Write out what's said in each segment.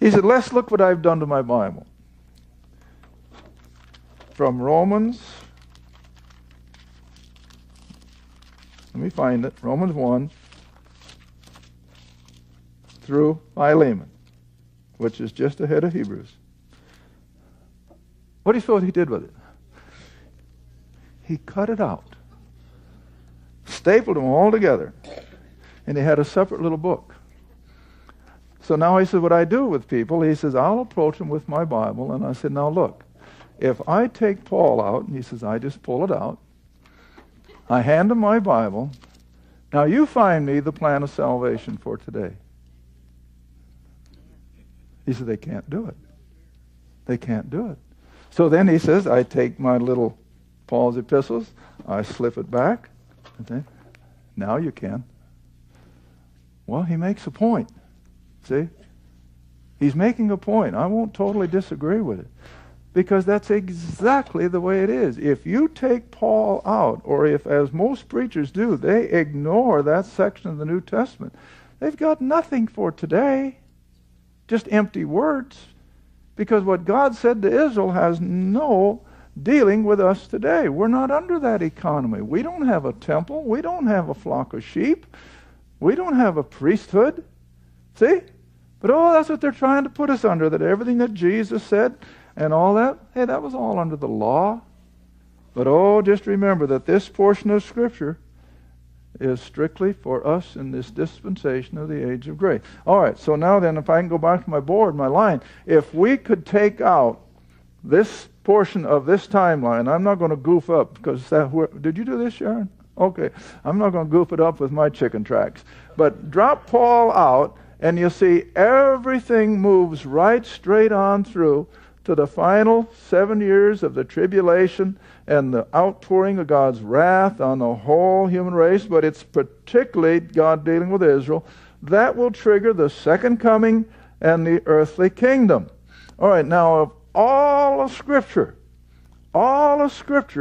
He said, let's look what I've done to my Bible. From Romans, let me find it, Romans 1 through Philemon, which is just ahead of Hebrews. What do you suppose he did with it? He cut it out, stapled them all together, and he had a separate little book. So now he said, what I do with people, he says, I'll approach them with my Bible, and I said, now look, if I take Paul out, and he says, I just pull it out, I hand him my Bible, now you find me the plan of salvation for today. He said, they can't do it. They can't do it. So then he says, I take my little Paul's epistles, I slip it back, okay, now you can. Well, he makes a point. See? He's making a point. I won't totally disagree with it. Because that's exactly the way it is. If you take Paul out, or if, as most preachers do, they ignore that section of the New Testament, they've got nothing for today. Just empty words. Because what God said to Israel has no dealing with us today. We're not under that economy. We don't have a temple. We don't have a flock of sheep. We don't have a priesthood. See? But that's what they're trying to put us under, that everything that Jesus said and all that, hey, that was all under the law. But just remember that this portion of Scripture is strictly for us in this dispensation of the age of grace. All right, so now then, if I can go back to my board, my line, if we could take out this portion of this timeline, I'm not going to goof up, because did you do this, Sharon? Okay, I'm not going to goof it up with my chicken tracks. But drop Paul out, and you'll see everything moves right straight on through to the final 7 years of the tribulation and the outpouring of God's wrath on the whole human race, but it's particularly God dealing with Israel. That will trigger the second coming and the earthly kingdom. All right, now all of Scripture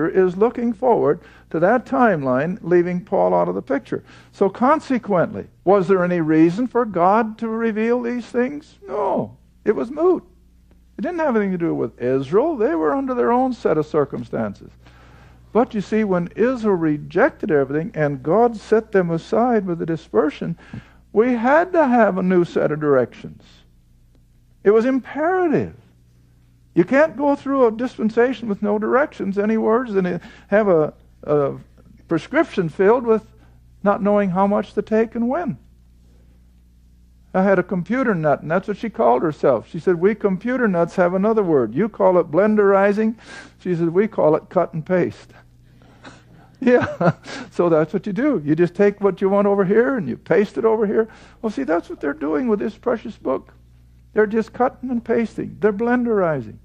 is looking forward to that timeline, leaving Paul out of the picture. So consequently, was there any reason for God to reveal these things? No, it was moot. It didn't have anything to do with Israel. They were under their own set of circumstances. But you see, when Israel rejected everything and God set them aside with the dispersion, we had to have a new set of directions. It was imperative. You can't go through a dispensation with no directions, any words, and have a prescription filled with not knowing how much to take and when. I had a computer nut, and that's what she called herself. She said, we computer nuts have another word. You call it blenderizing. She said, we call it cut and paste. Yeah, so that's what you do. You just take what you want over here and you paste it over here. Well, see, that's what they're doing with this precious book. They're just cutting and pasting. They're blenderizing.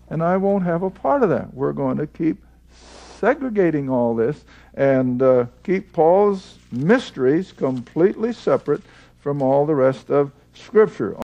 And I won't have a part of that. We're going to keep segregating all this and keep Paul's mysteries completely separate from all the rest of Scripture.